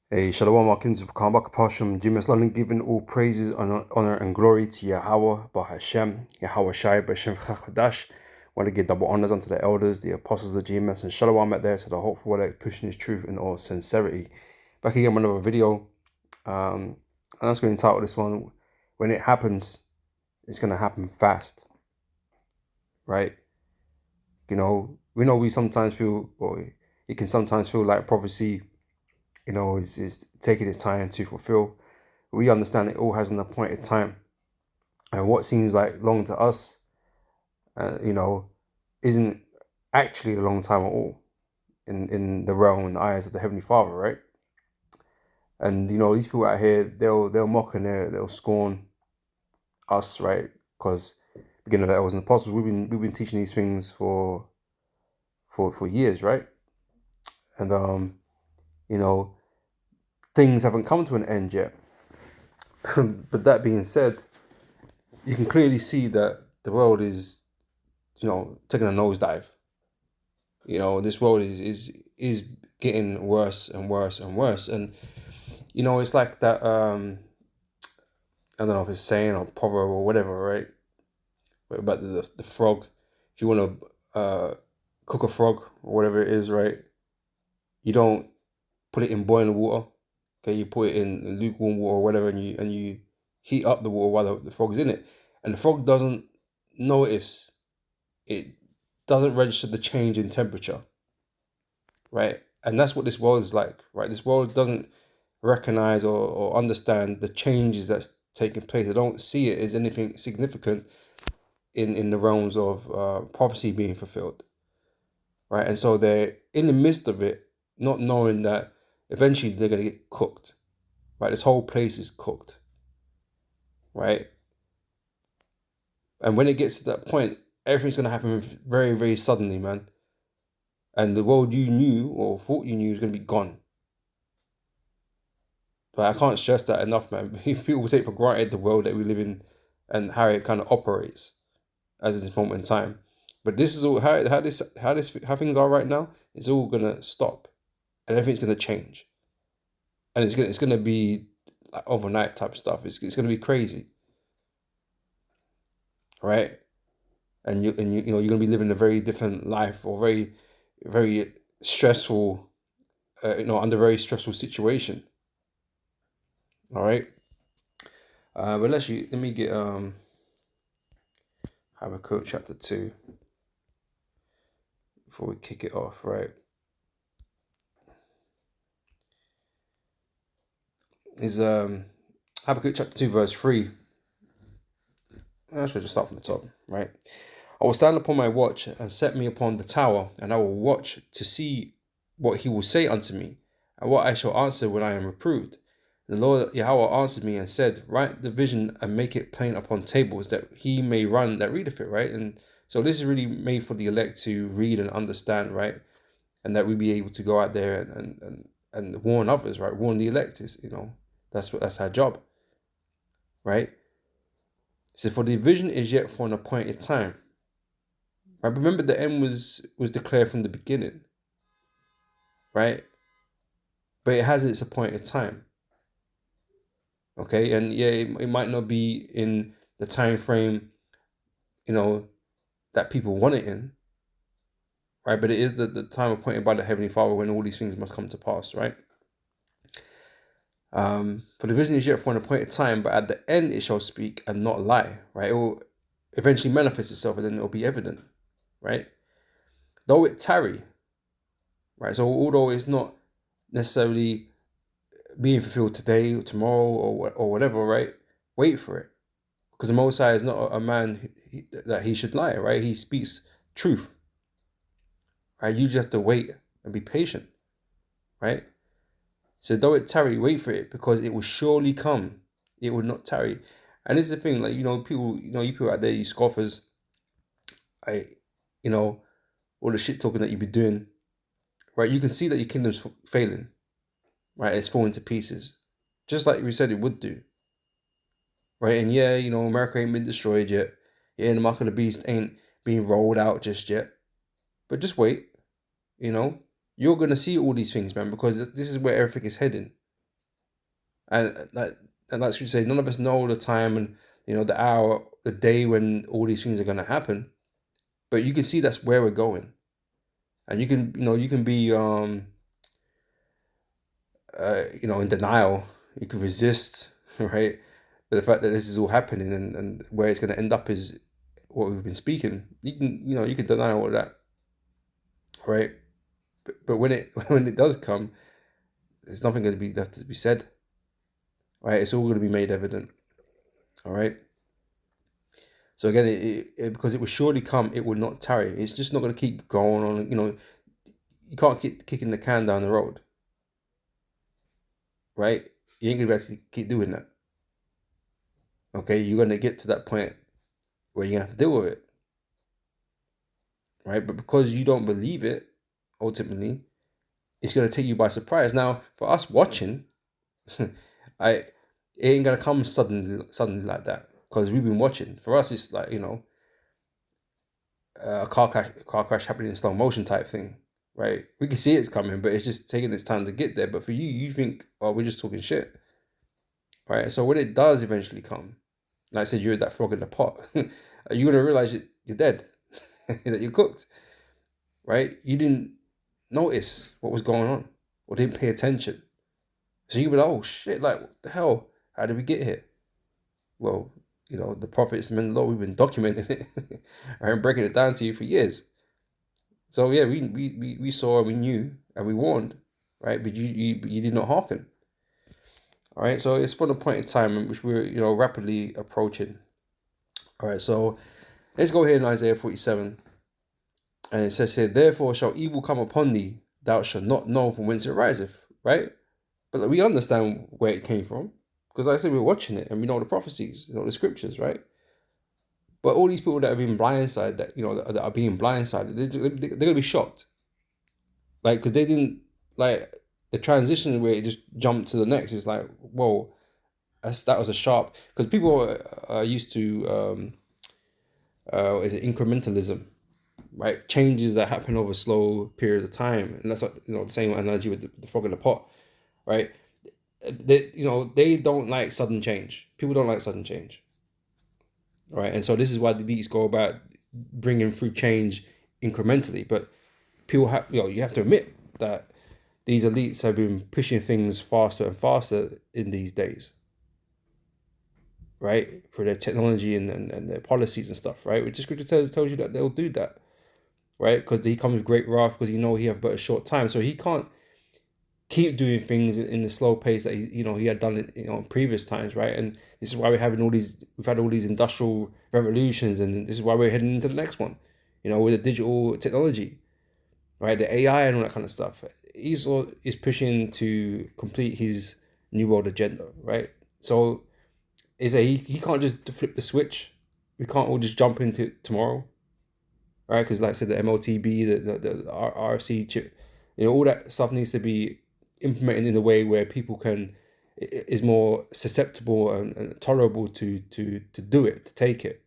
Hey, Shalom, Watkins of Kambaka Pasham, Jimis London, giving all praises, honor, and glory to Yahweh, Bahashem, Yahweh Shai, Bashem Chachadash. Want to give double honors unto the elders, the apostles of GMS, and Shalom out there to the hopeful one that pushing his truth in all sincerity. Back again with another video. And I'm just going to title this one, When It Happens, It's going to Happen Fast. Right? We know we sometimes feel, or it can sometimes feel like prophecy, is taking its time to fulfill. We understand it all has an appointed time, and what seems like long to us, isn't actually a long time at all in the realm and the eyes of the Heavenly Father, right? And these people out here, they'll mock and they'll scorn us, right? Because beginning of the elders and apostles, we've been teaching these things for years, right? And things haven't come to an end yet. But that being said, you can clearly see that the world is, taking a nosedive. This world is getting worse and worse and worse. And it's like that, I don't know if it's saying or proverb or whatever, right? About the frog. If you want to cook a frog or whatever it is, right? You don't put it in boiling water. Okay, you put it in lukewarm water or whatever, and you heat up the water while the frog is in it. And the frog doesn't notice, it doesn't register the change in temperature, right? And that's what this world is like, right? This world doesn't recognize or understand the changes that's taking place. They don't see it as anything significant in the realms of prophecy being fulfilled, right? And so they're in the midst of it, not knowing that eventually they're going to get cooked, right? This whole place is cooked, right? And when it gets to that point, everything's going to happen very, very suddenly, man. And the world you knew or thought you knew is going to be gone. But I can't stress that enough, man. People take for granted the world that we live in and how it kind of operates as this moment in time. But this is all how things are right now. It's all gonna stop, and everything's gonna change, and it's gonna be like overnight type stuff. It's gonna be crazy, right? And you're gonna be living a very different life, or very very stressful, under very stressful situation. All right. But let me get Habakkuk chapter 2 before we kick it off, right? Is Habakkuk chapter 2 verse 3. I should just start from the top, right? I will stand upon my watch and set me upon the tower, and I will watch to see what he will say unto me, and what I shall answer when I am reproved. The Lord Yahweh answered me and said, write the vision and make it plain upon tables, that he may run that readeth it, right? And so this is really made for the elect to read and understand, right? And that we be able to go out there and warn others, right? Warn the elect is, that's our job, right? So for the vision is yet for an appointed time. Right? Remember the end was declared from the beginning, right? But it has its appointed time. Okay, and yeah, it might not be in the time frame, that people want it in, right? But it is the time appointed by the Heavenly Father when all these things must come to pass, right? For the vision is yet for an appointed time, but at the end it shall speak and not lie, right? It will eventually manifest itself, and then it will be evident, right? Though it tarry, right? So although it's not necessarily being fulfilled today or tomorrow or whatever, right? Wait for it, because the Most High is not a man that he should lie, right? He speaks truth, right? You just have to wait and be patient, right? So though it tarry, wait for it, because it will surely come. It will not tarry. And this is the thing, like, people, you people out there, you scoffers, I, all the shit talking that you be doing, right? You can see that your kingdom's failing, right? It's falling to pieces, just like we said it would do, right? And yeah, America ain't been destroyed yet. Yeah, the mark of the beast ain't being rolled out just yet. But just wait, you're gonna see all these things, man, because this is where everything is heading, And that's what you say. None of us know the time and the hour, the day when all these things are going to happen. But you can see that's where we're going, and you can be in denial. You can resist, right? The fact that this is all happening and where it's going to end up is what we've been speaking. You can deny all of that, right? But when it does come, there's nothing going to be left to be said, right? It's all going to be made evident, all right. So again, because it will surely come, it will not tarry. It's just not going to keep going on. You can't keep kicking the can down the road, right? You ain't going to be able to keep doing that. Okay, you're going to get to that point where you're going to have to deal with it, right? But because you don't believe it, ultimately, it's going to take you by surprise. Now, for us watching, it ain't going to come suddenly like that, because we've been watching. For us, it's like, a car crash happening in slow motion type thing, right? We can see it's coming, but it's just taking its time to get there. But for you, you think, oh, we're just talking shit, right? So when it does eventually come, like I said, you're that frog in the pot. You're gonna realize you're dead, that you're cooked, right? You didn't notice what was going on or didn't pay attention. So you were like, oh shit, like what the hell? How did we get here? Well, the prophets and men of the Lord, we've been documenting it and breaking it down to you for years. So yeah, we saw and we knew and we warned, right? But you did not hearken. All right, so it's from the point in time in which we're rapidly approaching. All right, so let's go here in Isaiah 47, and it says here, therefore shall evil come upon thee, thou shalt not know from whence it riseth, right? But we understand where it came from, because like I said, we're watching it and we know the prophecies, the scriptures, right? But all these people that have been blindsided, that are being blindsided, they're gonna be shocked, like, because they didn't, like, the transition where it just jumped to the next is like, whoa, that was a sharp, because people are used to is it incrementalism, right? Changes that happen over slow periods of time, and that's what, the same analogy with the frog in the pot, right? They don't like sudden change. People don't like sudden change, right? And so this is why the elites go about bringing through change incrementally. But people have, you have to admit that these elites have been pushing things faster and faster in these days, right? For their technology and their policies and stuff, right? Which the scripture tells you that they'll do that, right? Because he comes with great wrath, because he have but a short time. So he can't keep doing things in the slow pace that he had done it in previous times, right? And this is why we've had all these industrial revolutions, and this is why we're heading into the next one, with the digital technology, right? The AI and all that kind of stuff. Esau is pushing to complete his new world agenda, right? So he can't just flip the switch. We can't all just jump into it tomorrow, right? Because like I said, the MOTB, the RFC chip, all that stuff needs to be implemented in a way where people is more susceptible and tolerable to do it, to take it,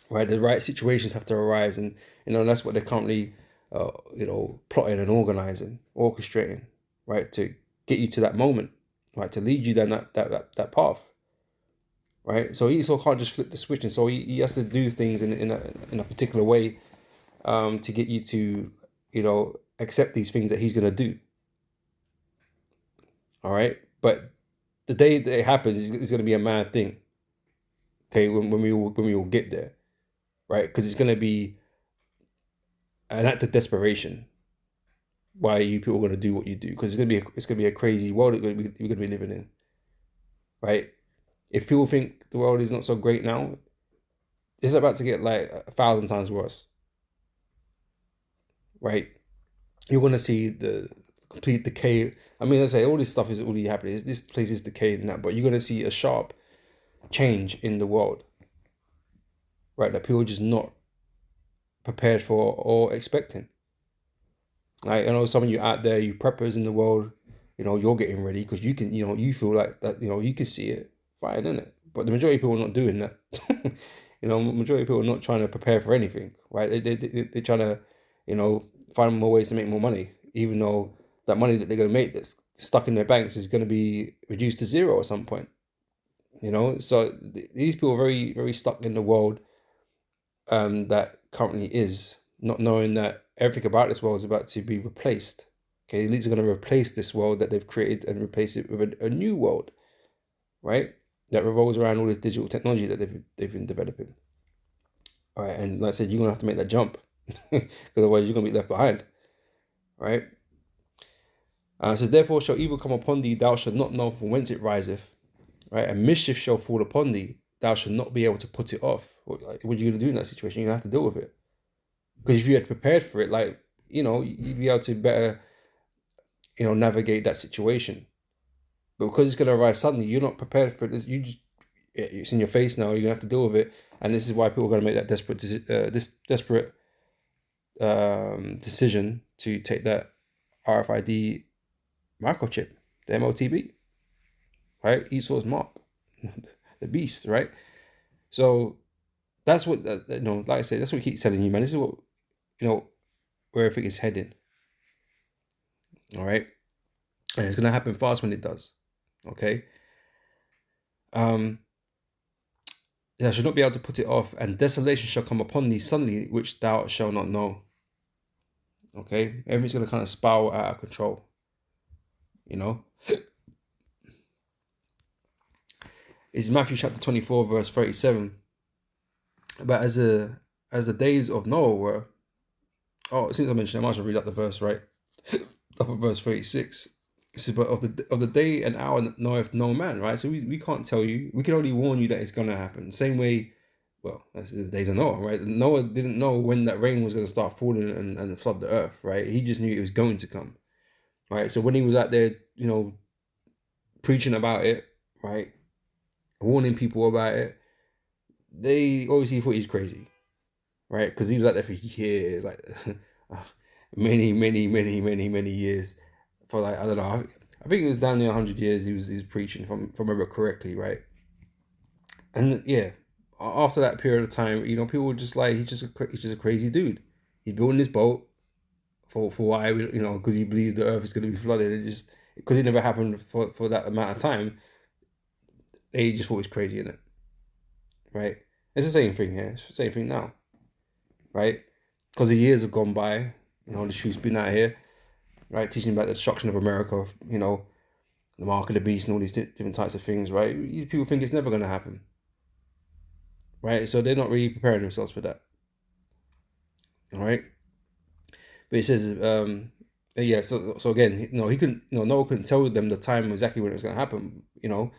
right? The right situations have to arise, and that's what they're currently plotting and organizing, orchestrating, right, to get you to that moment, right, to lead you down that path, right? So Esau can't just flip the switch, and so he has to do things in a particular way to get you to accept these things that he's going to do. All right, but the day that it happens is going to be a mad thing. Okay, when we will get there, right? Because it's going to be an act of desperation. Why you people are going to do what you do? Because it's going to be a crazy world we're going to be living in, right? If people think the world is not so great now, it's about to get like 1,000 times worse, right? You're going to see the complete decay. I mean, I say all this stuff is already happening. This place is decaying now, but you're going to see a sharp change in the world, right? That people are just not prepared for or expecting. Like, I know some of you out there, you preppers in the world, you're getting ready because you can, you feel like that, you can see it, fine, isn't it? But the majority of people are not doing that. Majority of people are not trying to prepare for anything, right? They're trying to, find more ways to make more money, even though that money that they're going to make, stuck in their banks is going to be reduced to zero at some point. You know, so these people are very, very stuck in the world that currently is, not knowing that everything about this world is about to be replaced. Okay, elites are going to replace this world that they've created and replace it with a new world, right? That revolves around all this digital technology that they've been developing. All right, and like I said, you're gonna have to make that jump, because otherwise you're gonna be left behind, right? It says, therefore shall evil come upon thee, thou shalt not know from whence it riseth, right? And mischief shall fall upon thee, thou shalt not be able to put it off. What are you gonna do in that situation? You're gonna have to deal with it, because if you had prepared for it, like, you know, you'd be able to better, you know, navigate that situation. But because it's gonna arise suddenly, you're not prepared for this. It's in your face now. You're gonna have to deal with it, and this is why people are gonna make that desperate decision to take that RFID microchip, the MOTB, right? Esau's mark, the beast, right? So that's what, you know, like I say, that's what we keep telling you, man. This is what, you know, where everything is heading. All right, and it's gonna happen fast when it does. Okay. I shall not be able to put it off, and desolation shall come upon thee suddenly, which thou shalt not know. Okay, everything's gonna kind of spiral out of control. You know, it's Matthew chapter 24, verse 37. But as the days of Noah were, since I mentioned, I might as well read out the verse, right? Up at verse 36. It says, but of the day and hour knoweth no man, right? So we can't tell you. We can only warn you that it's gonna happen. Same way, well, that's the days of Noah, right? Noah didn't know when that rain was gonna start falling and flood the earth, right? He just knew it was going to come, right? So when he was out there, you know, preaching about it, right, warning people about it, they obviously thought he was crazy, right? Because he was out there for years, like many years. For like, I don't know, I think it was down near 100 years he was preaching, if I remember correctly, right? And yeah, after that period of time, you know, people were just like, he's just a crazy dude. He's building this boat for why, you know, because he believes the earth is going to be flooded. It just, because it never happened for that amount of time, they just thought it was crazy, innit? Right? It's the same thing here. It's the same thing now, right? Because the years have gone by, you know, the truth's been out here, right? Teaching about the destruction of America, you know, the mark of the beast and all these different types of things, right? These people think it's never going to happen, right? So they're not really preparing themselves for that, all right? But it says, yeah, so again, you know, Noah couldn't tell them the time exactly when it was going to happen, you know.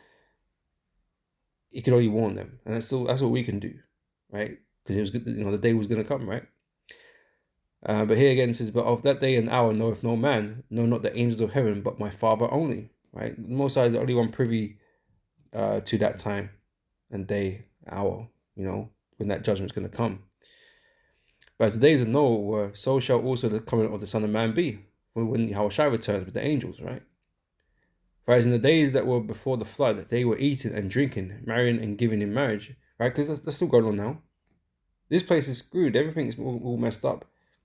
He could only warn them, and that's what we can do, right? Because it was good, you know, the day was going to come, right? But here again it says, but of that day and hour knoweth no man, no, not the angels of heaven, but my Father only, right? The Most High is the only one privy to that time and day, hour, you know, when that judgment is going to come. But as the days of Noah were, so shall also the coming of the Son of Man be, when Yahushua returns with the angels, right? For as in the days that were before the flood, they were eating and drinking, marrying and giving in marriage, right? Because that's still going on now. This place is screwed. Everything's all messed up.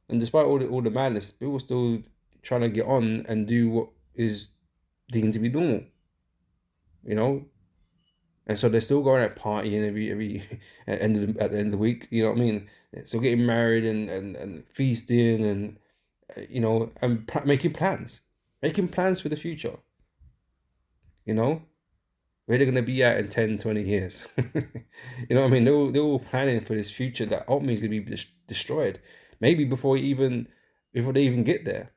And despite all the madness, people are still trying to get on and do what is deemed to be normal, you know. And so they're still going out partying every at the end of the week, you know what I mean? So getting married and feasting and you know, and making plans for the future. You know, where they're gonna be at in 10, 20 years. You know what I mean? They're all planning for this future that ultimately is gonna be destroyed. Maybe before they even get there,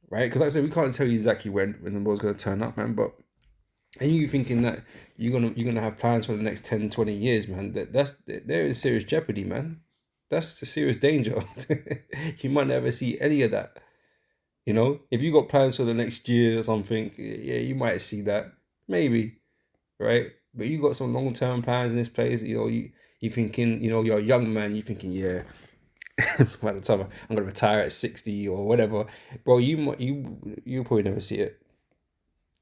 right? Because like I said, we can't tell you exactly when the world's gonna turn up, man. But and you thinking that you're gonna have plans for the next 10, 20 years, man? They're in serious jeopardy, man. That's a serious danger. You might never see any of that. You know, if you got plans for the next year or something, yeah, you might see that, maybe, right? But you got some long-term plans in this place. You know, you thinking, you know, you're a young man. You thinking, yeah, by the time I'm gonna retire at 60 or whatever, bro, you probably never see it.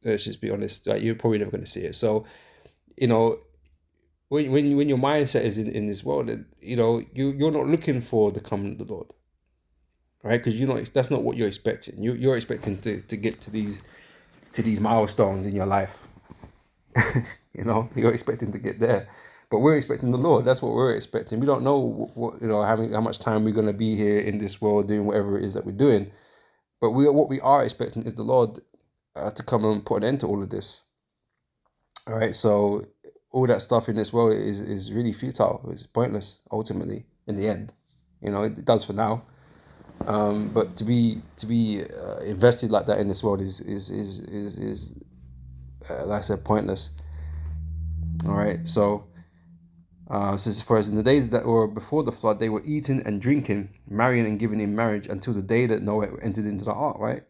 Let's just be honest, like, you're probably never gonna see it. So, you know, when your mindset is in this world, you know, you're not looking for the coming of the Lord, right? Because that's not what you're expecting. You're expecting to get to these to these milestones in your life. You know, you're expecting to get there, but we're expecting the Lord. That's what we're expecting. We don't know what you know, how much time we're going to be here in this world doing whatever it is that we're doing. But what we are expecting is the Lord to come and put an end to all of this. All right, so all that stuff in this world is really futile. It's pointless ultimately in the end. You know, it does for now. But to be invested like that in this world is like I said, pointless. All right, so says, for as in the days that were before the flood, they were eating and drinking, marrying and giving in marriage until the day that Noah entered into the ark. Right,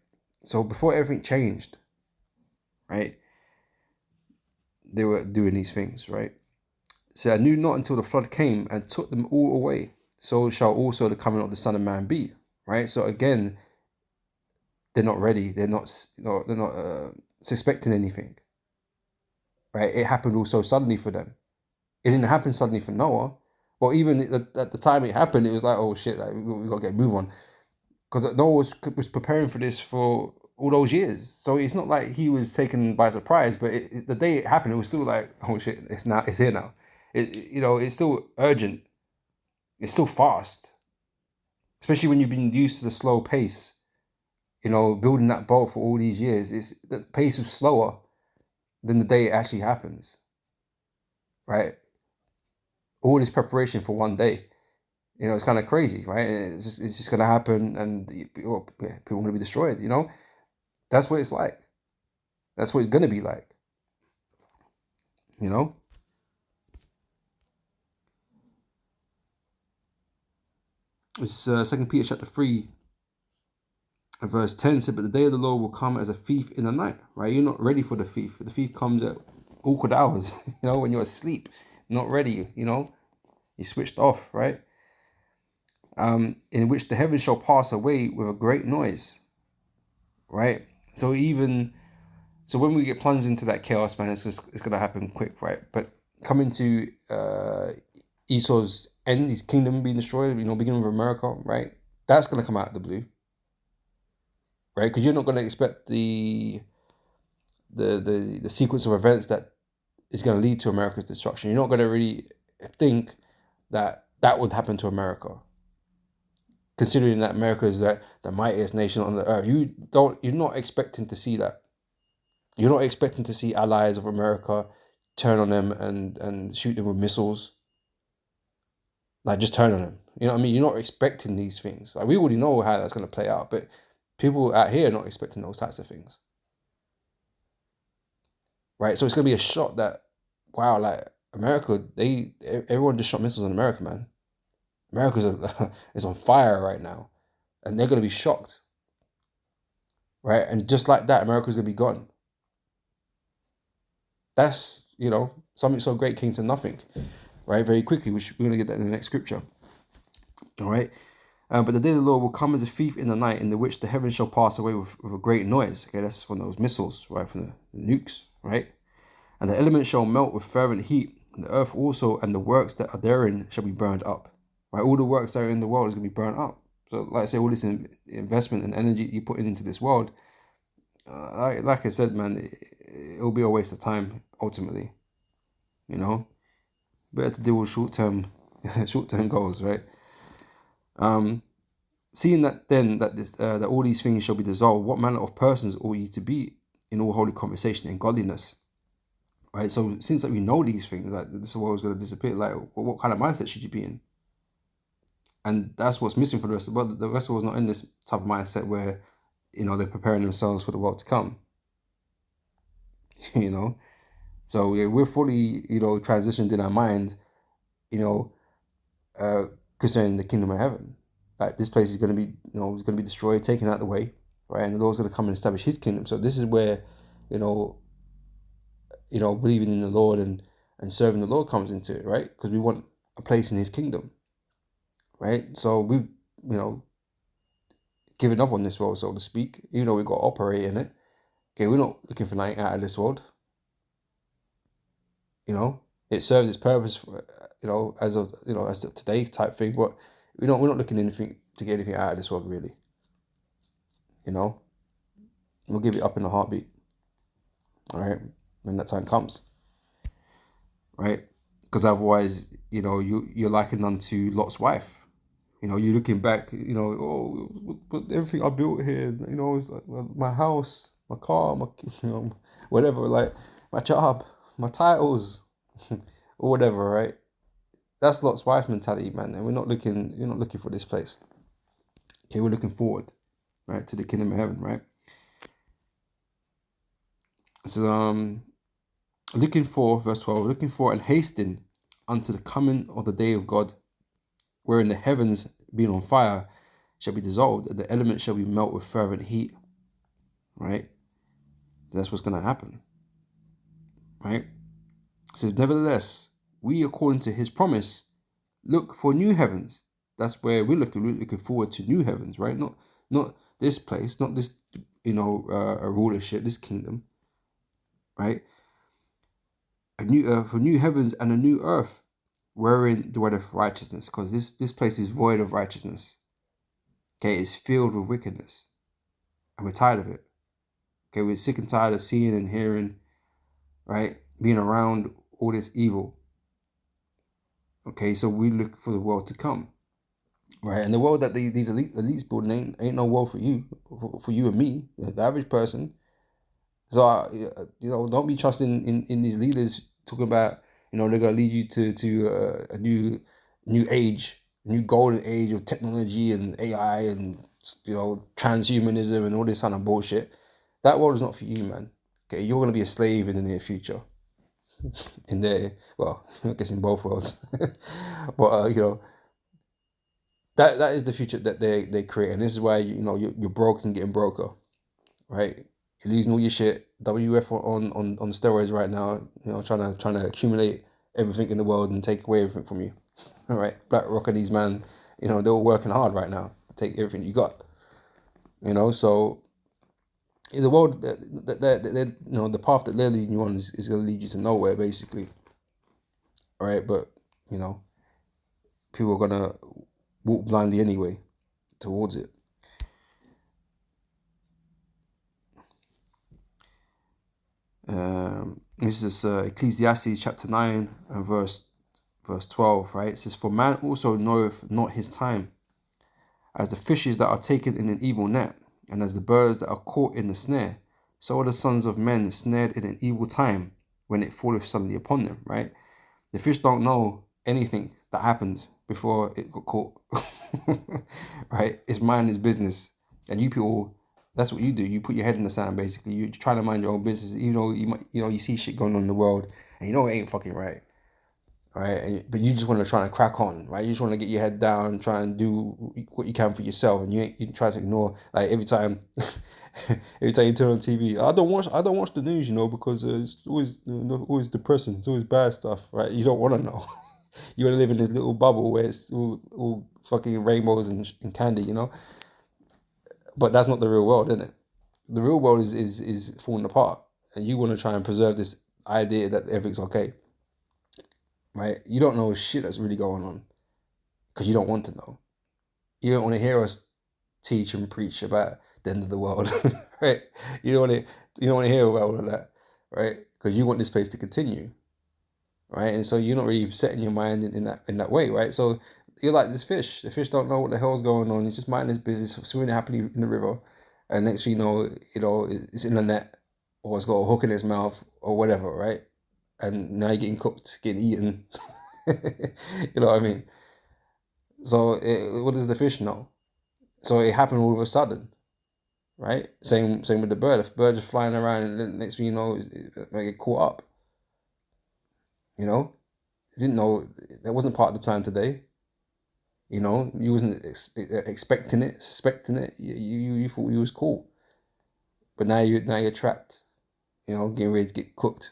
so before everything changed, right, they were doing these things. Right, so I knew not until the flood came and took them all away. So shall also the coming of the Son of Man be. Right, so again, they're not ready. They're not suspecting anything. Right, it happened all so suddenly for them. It didn't happen suddenly for Noah. Well, even at the time it happened, it was like, oh shit, like we got to get move on, because Noah was preparing for this for all those years. So it's not like he was taken by surprise. But the day it happened, it was still like, oh shit, it's here now. You know, it's still urgent. It's still fast, especially when you've been used to the slow pace. You know, building that boat for all these years, the pace was slower than the day it actually happens. Right. All this preparation for one day, you know, it's kind of crazy, right? It's just gonna happen, and people want to be destroyed. You know, that's what it's like. That's what it's gonna be like. You know, it's 2 Peter chapter 3, verse 10 said, "But the day of the Lord will come as a thief in the night." Right? You're not ready for the thief. The thief comes at awkward hours. You know, when you're asleep, not ready. You know, you switched off, right? In which the heavens shall pass away with a great noise. Right? So when we get plunged into that chaos, man, it's gonna happen quick, right? But coming to Esau's end, his kingdom being destroyed, you know, beginning with America, right? That's gonna come out of the blue, right? Because you're not gonna expect the sequence of events that is gonna lead to America's destruction. You're not gonna really think that would happen to America, considering that America is the mightiest nation on the earth. You're not expecting to see that. You're not expecting to see allies of America turn on them and shoot them with missiles. Like, just turn on them. You know what I mean? You're not expecting these things. Like, we already know how that's going to play out, but people out here are not expecting those types of things. Right? So it's going to be a shock that, wow, like, America, everyone just shot missiles on America, man. America is on fire right now. And they're going to be shocked. Right? And just like that, America's going to be gone. That's, you know, something so great came to nothing, right? Very quickly, which we're going to get that in the next scripture. All right. But the day of the Lord will come as a thief in the night, in the which the heavens shall pass away with a great noise. Okay, that's from those missiles, right? From the nukes, right? And the elements shall melt with fervent heat, and the earth also, and the works that are therein shall be burned up. Right? All the works that are in the world is going to be burned up. So, like I say, all this investment and energy you put into this world, like I said, man, it'll be a waste of time ultimately. You know, better to deal with short term goals, right? Seeing that then that all these things shall be dissolved, what manner of persons ought ye to be in all holy conversation and godliness? Right. So since that we know these things, like this world is going to disappear, like what kind of mindset should you be in? And that's what's missing for the rest of the world. The rest of the world's not in this type of mindset where, you know, they're preparing themselves for the world to come. You know, so we're fully, you know, transitioned in our mind, you know, concerning the kingdom of heaven. Like, this place is going to be, you know, is going to be destroyed, taken out of the way, right? And the Lord's going to come and establish His kingdom. So this is where, you know, believing in the Lord and serving the Lord comes into it, right? Because we want a place in His kingdom, right? So we've, you know, given up on this world, so to speak. Even though we've got to operate in it. Okay, we're not looking for nothing out of this world. You know, it serves its purpose, for, you know, as of, you know, as of today type thing. But we're not looking anything to get anything out of this world, really. You know, we'll give it up in a heartbeat. all right, when that time comes, right? Because otherwise, you're likened unto Lot's wife. You're looking back, but everything I built here, it's like my house, my car, my, whatever, like my job, my titles, or whatever, right? That's Lot's wife mentality, man. And you're not looking for this place. Okay, we're looking forward, right, to the kingdom of heaven, right? So, looking for, verse 12, looking for and hasting unto the coming of the day of God, wherein the heavens being on fire shall be dissolved, and the elements shall be melt with fervent heat, right? That's what's going to happen, right? It says, nevertheless, we, according to his promise, look for new heavens. That's where we're looking forward to new heavens, right? Not this place, not this, a rulership, this kingdom, right? For new heavens and a new earth, wherein dwelleth righteousness, because this place is void of righteousness. Okay, it's filled with wickedness, and we're tired of it. Okay, we're sick and tired of seeing and hearing, right, being around all this evil. Okay, so we look for the world to come, right? And the world that these elites building ain't no world for you, for you and me, the average person. So don't be trusting in these leaders talking about they're gonna lead you to a new age, new golden age of technology and AI and transhumanism and all this kind of bullshit. That world is not for you, man. Okay, you're gonna be a slave in the near future. In there, well, I guess in both worlds, but that is the future that they create, and this is why you're broke and getting broker, right? You're losing all your shit. WF on steroids right now, trying to accumulate everything in the world and take away everything from you. All right, BlackRock and these man, they're all working hard right now to take everything you got. So in the world that the path that they're leading you on is going to lead you to nowhere, basically. All right, but people are gonna walk blindly anyway towards it. This is Ecclesiastes chapter 9 and verse 12, right? It says, for man also knoweth not his time, as the fishes that are taken in an evil net, and as the birds that are caught in the snare, so are the sons of men snared in an evil time, when it falleth suddenly upon them, right? The fish don't know anything that happened before it got caught, right? It's mind its business. And you people, that's what you do. You put your head in the sand, basically. You're trying to mind your own business, even though you see shit going on in the world, and it ain't fucking right. Right, but you just want to try and crack on, right? You just want to get your head down, try and do what you can for yourself, and you try to ignore, like, every time you turn on TV. I don't watch the news, because it's always depressing. It's always bad stuff, right? You don't want to know. You want to live in this little bubble where it's all fucking rainbows and candy, But that's not the real world, isn't it? The real world is falling apart, and you want to try and preserve this idea that everything's okay. Right? You don't know shit that's really going on because you don't want to know. You don't want to hear us teach and preach about the end of the world, right? You don't want to hear about all of that, right? Because you want this place to continue, right? And so you're not really setting your mind in that way, right? So you're like this fish. The fish don't know what the hell's going on. He's just minding his business, swimming happily in the river, and next thing you know, it's in the net, or it's got a hook in its mouth, or whatever, right? And now you're getting cooked, getting eaten. You know what I mean? So what does the fish know? So it happened all of a sudden, right? Same with the bird. If birds are flying around, and then next thing you know, it might get caught up. You didn't know that wasn't part of the plan today. You wasn't expecting it, suspecting it. You thought you was cool, but now you're trapped. Getting ready to get cooked,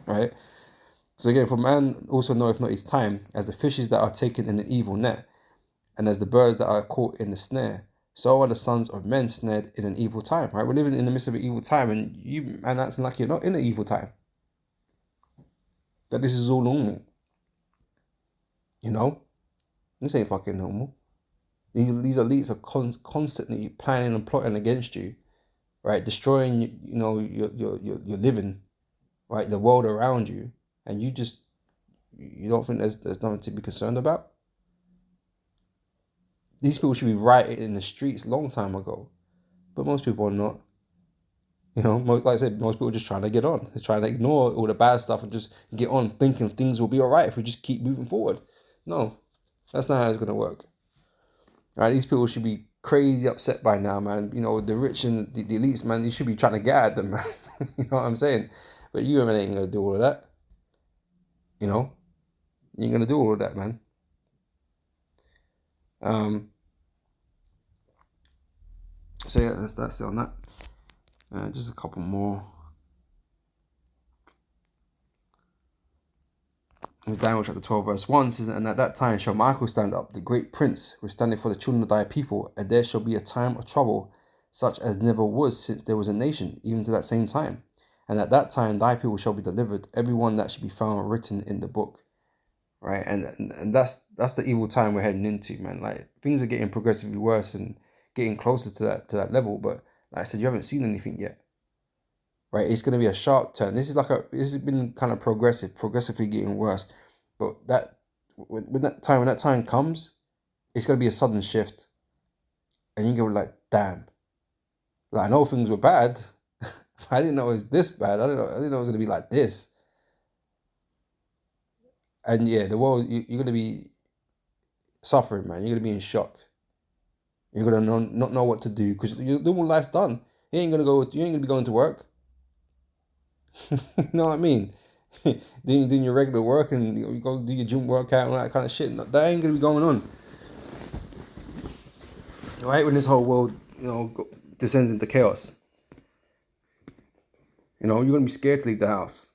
right? So again, for man also knoweth not his time, as the fishes that are taken in an evil net, and as the birds that are caught in the snare, so are the sons of men snared in an evil time, right? We're living in the midst of an evil time, and you man acting like you're not in an evil time. That this is all normal. This ain't fucking normal. These elites are constantly planning and plotting against you, right? Destroying, your living, right? The world around you, and you don't think there's nothing to be concerned about? These people should be rioting in the streets long time ago, but most people are not. Like I said, most people are just trying to get on. They're trying to ignore all the bad stuff and just get on, thinking things will be all right if we just keep moving forward. No, that's not how it's gonna work. All right, these people should be crazy upset by now, man. The rich and the elites, man. You should be trying to get at them, man. You know what I'm saying? But you ain't gonna do all of that. You ain't gonna do all of that, man. So yeah, that's it on that. Just a couple more. It's Daniel chapter 12, verse 1 says, "And at that time shall Michael stand up, the great prince, who standeth for the children of thy people, and there shall be a time of trouble, such as never was since there was a nation, even to that same time. And at that time thy people shall be delivered, every one that should be found written in the book." Right? And that's the evil time we're heading into, man. Like, things are getting progressively worse and getting closer to that level, but like I said, you haven't seen anything yet. Right? It's going to be a sharp turn. This has been kind of progressively getting worse. But when that time comes, it's going to be a sudden shift, and you're going to be like, damn. Like, I know things were bad. I didn't know it was this bad. I didn't know it was going to be like this. And yeah, the world, you're going to be suffering, man. You're going to be in shock. You're going to not know what to do because your normal life's done. You ain't going to be going to work. You know what I mean? doing your regular work, and you go do your gym workout and all that kind of shit. That ain't gonna be going on. Right when this whole world, descends into chaos. You're gonna be scared to leave the house.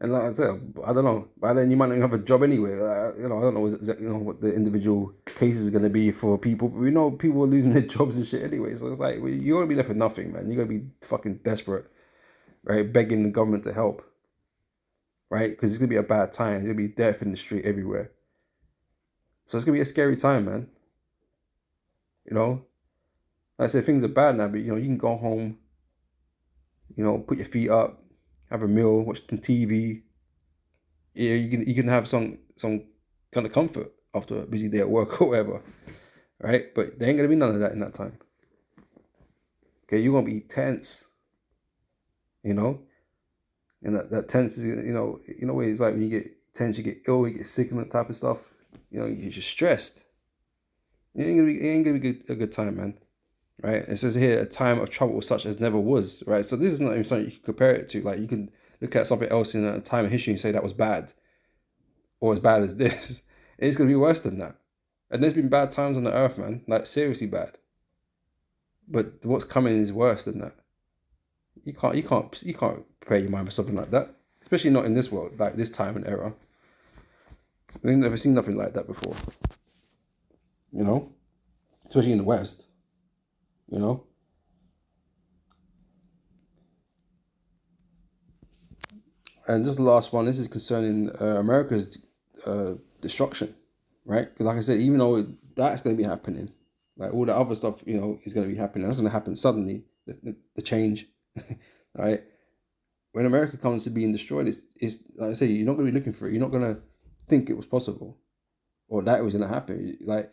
And like I said, I don't know. By then you might not even have a job anyway. I don't know exactly what the individual cases are gonna be for people. But we know people are losing their jobs and shit anyway. So it's like you're gonna be left with nothing, man. You're gonna be fucking desperate, right? Begging the government to help. Right? Because it's going to be a bad time. There's going to be death in the street everywhere. So it's going to be a scary time, man. Like I said, things are bad now, but, you can go home, put your feet up, have a meal, watch some TV. Yeah, you can have some kind of comfort after a busy day at work or whatever, right? But there ain't going to be none of that in that time. Okay, you're going to be tense, And that tense is, what it's like when you get tense, you get ill, you get sick and that type of stuff. You're just stressed. It ain't gonna be a good time, man. Right? It says here, a time of trouble such as never was. Right? So this is not even something you can compare it to. Like, you can look at something else in a time of history and say that was bad, or as bad as this. It's gonna be worse than that. And there's been bad times on the earth, man. Like, seriously bad. But what's coming is worse than that. You can't prepare your mind for something like that, especially not in this world, like this time and era. We've never seen nothing like that before. Especially in the West. And just the last one. This is concerning America's destruction, right? Because like I said, even though that's going to be happening, like all the other stuff, is going to be happening. That's going to happen suddenly. The change, right? When America comes to being destroyed, it's like I say, you're not going to be looking for it. You're not going to think it was possible, or that it was going to happen. Like,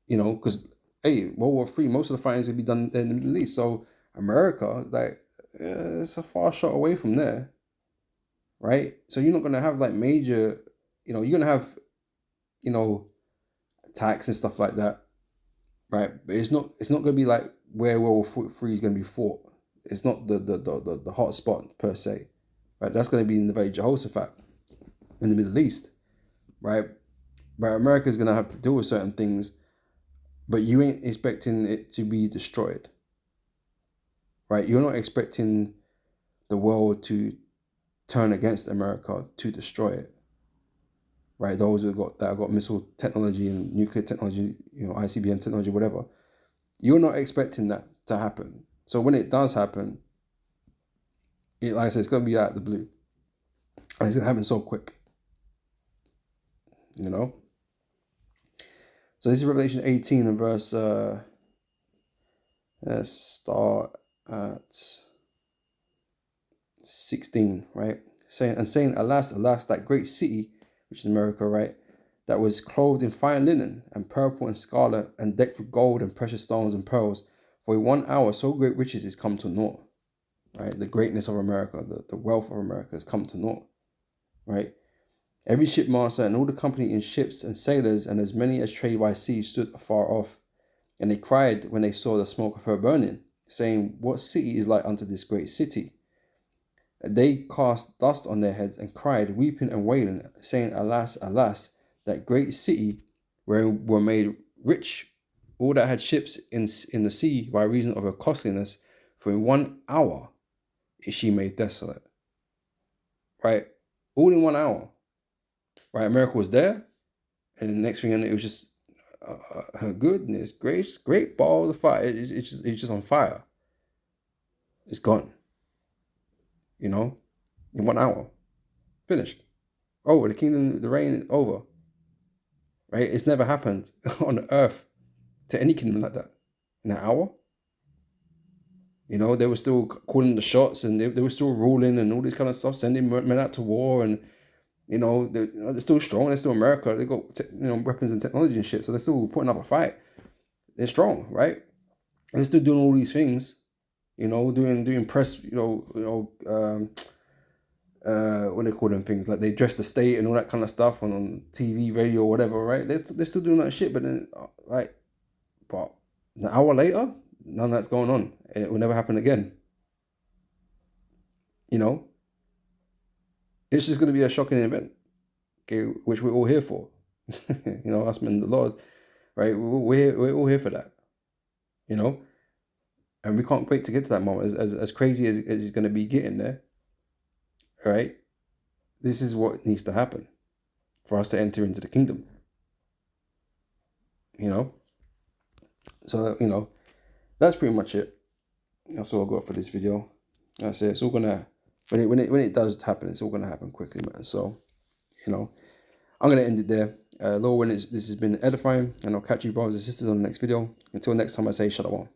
because hey, World War III, most of the fighting's going to be done in the Middle East. So America, like, it's a far shot away from there. Right? So you're not going to have like major, you're going to have, attacks and stuff like that. Right? But it's not going to be like where World War III is going to be fought. It's not the hot spot per se. Right? That's going to be in the Valley of Jehoshaphat in the Middle East. Right? But America's going to have to deal with certain things, but you ain't expecting it to be destroyed. Right? You're not expecting the world to turn against America to destroy it. Right? Those who have got missile technology and nuclear technology, ICBM technology, whatever. You're not expecting that to happen. So when it does happen, like I said, it's going to be out of the blue. And it's going to happen so quick. So this is Revelation 18 and verse Let's start at 16, right? Saying, alas, alas, that great city, which is America, right? That was clothed in fine linen and purple and scarlet and decked with gold and precious stones and pearls. For in 1 hour, so great riches is come to naught, right? The greatness of America, the wealth of America has come to naught, right? Every shipmaster and all the company in ships and sailors and as many as trade by sea stood afar off. And they cried when they saw the smoke of her burning, saying, what city is like unto this great city? And they cast dust on their heads and cried, weeping and wailing, saying, alas, alas, that great city wherein were made rich all that had ships in the sea by reason of her costliness, for in 1 hour is she made desolate. Right? All in 1 hour. Right? America was there, and the next thing, it was just her goodness, great balls of fire. It's just on fire. It's gone. You know, in 1 hour, finished. Oh, the kingdom, the reign is over. Right? It's never happened on earth to any kingdom like that. In an hour. You know, they were still calling the shots, and they were still ruling and all this kind of stuff, sending men out to war, and they're still strong. They're still America. They got weapons and technology and shit, so they're still putting up a fight. They're strong, right? And they're still doing all these things. Doing press. What do they call them things? Like they dress the state and all that kind of stuff on TV, radio, or whatever, right? They're still doing that shit, but then but an hour later, none of that's going on. It will never happen again. It's just going to be a shocking event, okay, which we're all here for. Us men, the Lord, right? We're all here for that, and we can't wait to get to that moment. As crazy as it's going to be getting there, right? This is what needs to happen for us to enter into the kingdom. So that's pretty much it. That's all I got for this video. That's it. It's all gonna when it does happen, it's all gonna happen quickly, man. So I'm gonna end it there. Lord, this has been edifying, and I'll catch you brothers and sisters on the next video. Until next time, I say shalom.